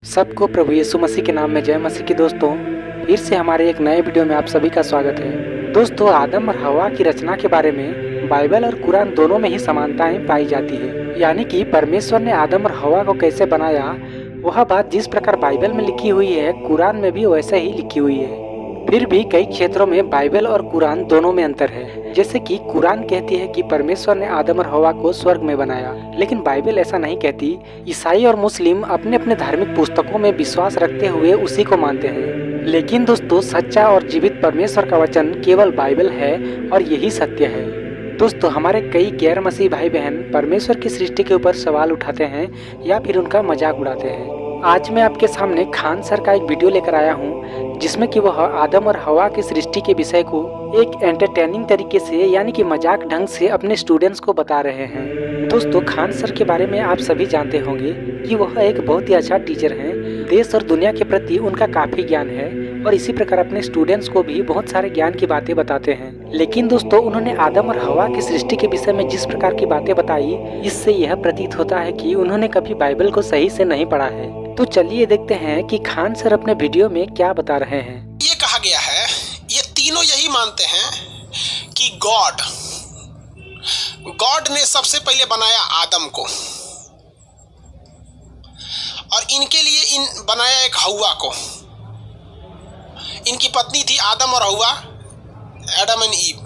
सबको प्रभु यीशु मसीह के नाम में जय मसीह की। दोस्तों फिर से हमारे एक नए वीडियो में आप सभी का स्वागत है। दोस्तों आदम और हवा की रचना के बारे में बाइबल और कुरान दोनों में ही समानताएं पाई जाती है, यानी कि परमेश्वर ने आदम और हवा को कैसे बनाया वह बात जिस प्रकार बाइबल में लिखी हुई है कुरान में भी वैसे ही लिखी हुई है। फिर भी कई क्षेत्रों में बाइबल और कुरान दोनों में अंतर है। जैसे कि कुरान कहती है कि परमेश्वर ने आदम और हवा को स्वर्ग में बनाया, लेकिन बाइबल ऐसा नहीं कहती। ईसाई और मुस्लिम अपने अपने धार्मिक पुस्तकों में विश्वास रखते हुए उसी को मानते हैं, लेकिन दोस्तों सच्चा और जीवित परमेश्वर का वचन केवल बाइबल है और यही सत्य है। दोस्तों हमारे कई गैर मसीही भाई बहन परमेश्वर की सृष्टि के ऊपर सवाल उठाते हैं या फिर उनका मजाक उड़ाते हैं। आज मैं आपके सामने खान सर का एक वीडियो लेकर आया हूं, जिसमें कि वह आदम और हवा की सृष्टि के विषय को एक एंटरटेनिंग तरीके से यानी कि मजाक ढंग से अपने स्टूडेंट्स को बता रहे हैं। दोस्तों खान सर के बारे में आप सभी जानते होंगे कि वह एक बहुत ही अच्छा टीचर हैं। देश और दुनिया के प्रति उनका काफी ज्ञान है और इसी प्रकार अपने स्टूडेंट्स को भी बहुत सारे ज्ञान की बातें बताते हैं। लेकिन दोस्तों उन्होंने आदम और हवा की सृष्टि के विषय में जिस प्रकार की बातें बताई, इससे यह प्रतीत होता है कि उन्होंने कभी बाइबल को सही से नहीं पढ़ा है। तो चलिए देखते हैं कि खान सर अपने वीडियो में क्या बता रहे हैं। ये कहा गया है, ये तीनों यही मानते हैं कि गॉड ने सबसे पहले बनाया आदम को और इनके लिए बनाया एक हव्वा को। इनकी पत्नी थी आदम और हव्वा, एडम एंड ईव,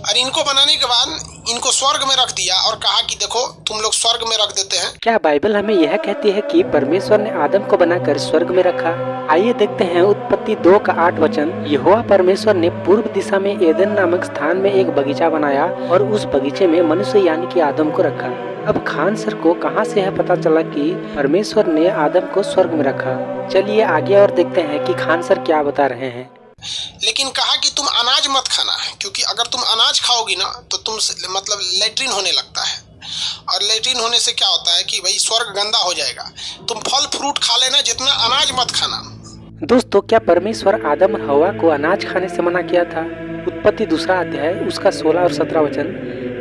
और इनको बनाने के बाद इनको स्वर्ग में रख दिया और कहा कि देखो तुम लोग स्वर्ग में रख देते हैं। क्या बाइबल हमें यह कहती है कि परमेश्वर ने आदम को बनाकर स्वर्ग में रखा? आइए देखते हैं उत्पत्ति 2 का 8 वचन। यहोवा परमेश्वर ने पूर्व दिशा में एदन नामक स्थान में एक बगीचा बनाया और उस बगीचे में मनुष्य यानी कि आदम को रखा। अब खान सर को कहां से यह पता चला कि परमेश्वर ने आदम को स्वर्ग में रखा? चलिए आगे और देखते हैं कि खान सर क्या बता रहे हैं। लेकिन कहा कि तुम अनाज मत खाना, क्योंकि अगर तुम अनाज खाओगी ना तो तुम मतलब लेट्रिन होने लगता है, और लेट्रिन होने से क्या होता है कि भाई स्वर्ग गंदा हो जाएगा। तुम फल फ्रूट खा लेना, जितना अनाज मत खाना। दोस्तों क्या परमेश्वर आदम और हवा को अनाज खाने से मना किया था? उत्पत्ति 2 अध्याय उसका 16 और 17 वचन।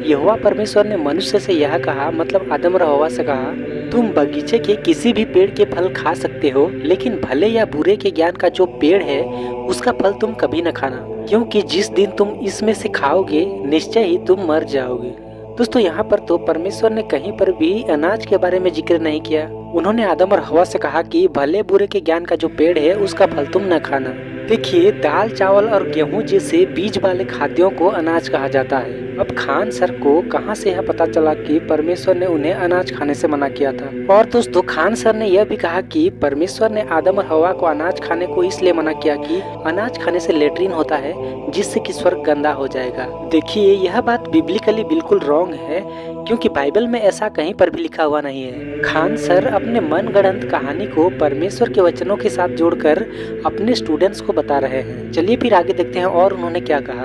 यहोवा परमेश्वर ने मनुष्य से यह कहा, मतलब आदम और हवा से कहा, तुम बगीचे के किसी भी पेड़ के फल खा सकते हो, लेकिन भले या बुरे के ज्ञान का जो पेड़ है उसका फल तुम कभी न खाना, क्योंकि जिस दिन तुम इसमें से खाओगे निश्चय ही तुम मर जाओगे। दोस्तों यहाँ पर तो परमेश्वर ने कहीं पर भी अनाज के बारे में जिक्र नहीं किया। उन्होंने आदम और हवा से कहा कि भले बुरे के ज्ञान का जो पेड़ है उसका फल तुम न खाना। देखिए दाल चावल और गेहूं जैसे बीज वाले खाद्यों को अनाज कहा जाता है। अब खान सर को कहां से यह पता चला कि परमेश्वर ने उन्हें अनाज खाने से मना किया था? और दोस्तों खान सर ने यह भी कहा कि परमेश्वर ने आदम और हवा को अनाज खाने को इसलिए मना किया कि अनाज खाने से लेट्रिन होता है, जिससे कि स्वर्ग गंदा हो जाएगा। देखिए यह बात बिब्लिकली बिल्कुल रॉन्ग है, क्योंकि बाइबल में ऐसा कहीं पर भी लिखा हुआ नहीं है। खान सर अपने मनगढ़ंत कहानी को परमेश्वर के वचनों के साथ जोड़कर अपने स्टूडेंट्स को बता रहे हैं। चलिए फिर आगे देखते हैं और उन्होंने क्या कहा।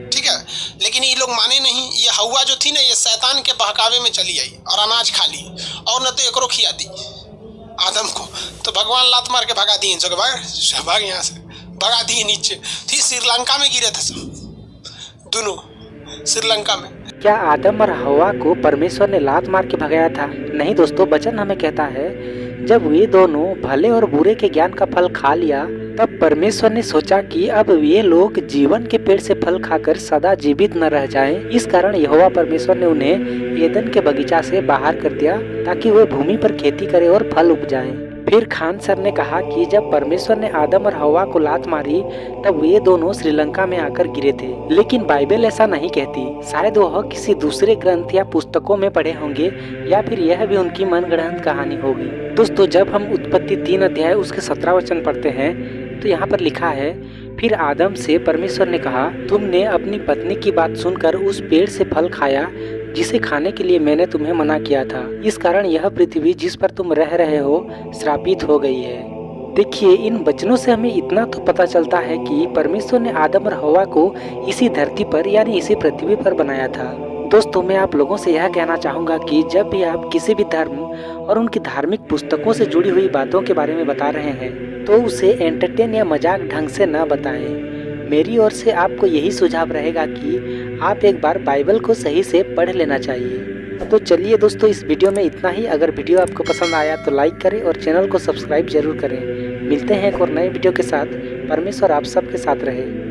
ठीक है, लेकिन ये लोग माने नहीं। ये हव्वा जो थी ना, ये शैतान के बहकावे में चली आई और अनाज खा ली, और न तो एकरो खिया दी आदम को। तो भगवान लात मार के भगा दिए, भाग यहाँ से, भगा दिए नीचे। थी श्रीलंका में गिरे थे सब दोनों, श्रीलंका में। क्या आदम और हवा को परमेश्वर ने लात मार के भगाया था? नहीं दोस्तों, वचन हमें कहता है जब वे दोनों भले और बुरे के ज्ञान का फल खा लिया, तब परमेश्वर ने सोचा कि अब ये लोग जीवन के पेड़ से फल खाकर सदा जीवित न रह जाएं। इस कारण यहोवा परमेश्वर ने उन्हें एदन के बगीचा से बाहर कर दिया ताकि वे भूमि पर खेती करें और फल उपजाएं। फिर खान सर ने कहा कि जब परमेश्वर ने आदम और हवा को लात मारी तब वे दोनों श्रीलंका में आकर गिरे थे, लेकिन बाइबल ऐसा नहीं कहती। शायद वह किसी दूसरे ग्रंथ या पुस्तकों में पढ़े होंगे, या फिर यह भी उनकी मनगढ़ंत कहानी होगी। दोस्तों जब हम उत्पत्ति 3 अध्याय उसके 17 वचन पढ़ते हैं तो यहाँ पर लिखा है, फिर आदम से परमेश्वर ने कहा, तुमने अपनी पत्नी की बात सुनकर उस पेड़ से फल खाया जिसे खाने के लिए मैंने तुम्हें मना किया था। इस कारण यह पृथ्वी जिस पर तुम रह रहे हो श्रापित हो गई है। देखिए इन वचनों से हमें इतना तो पता चलता है कि परमेश्वर ने आदम और हवा को इसी धरती पर यानी इसी पृथ्वी पर बनाया था। दोस्तों मैं आप लोगों से यह कहना चाहूँगा कि जब भी आप किसी भी धर्म और उनकी धार्मिक पुस्तकों से जुड़ी हुई बातों के बारे में बता रहे हैं तो उसे एंटरटेन या मजाक ढंग से न बताएं। मेरी ओर से आपको यही सुझाव रहेगा कि आप एक बार बाइबल को सही से पढ़ लेना चाहिए। तो चलिए दोस्तों, इस वीडियो में इतना ही। अगर वीडियो आपको पसंद आया तो लाइक करें और चैनल को सब्सक्राइब जरूर करें। मिलते हैं एक और नए वीडियो के साथ। परमेश्वर आप सबके साथ रहे।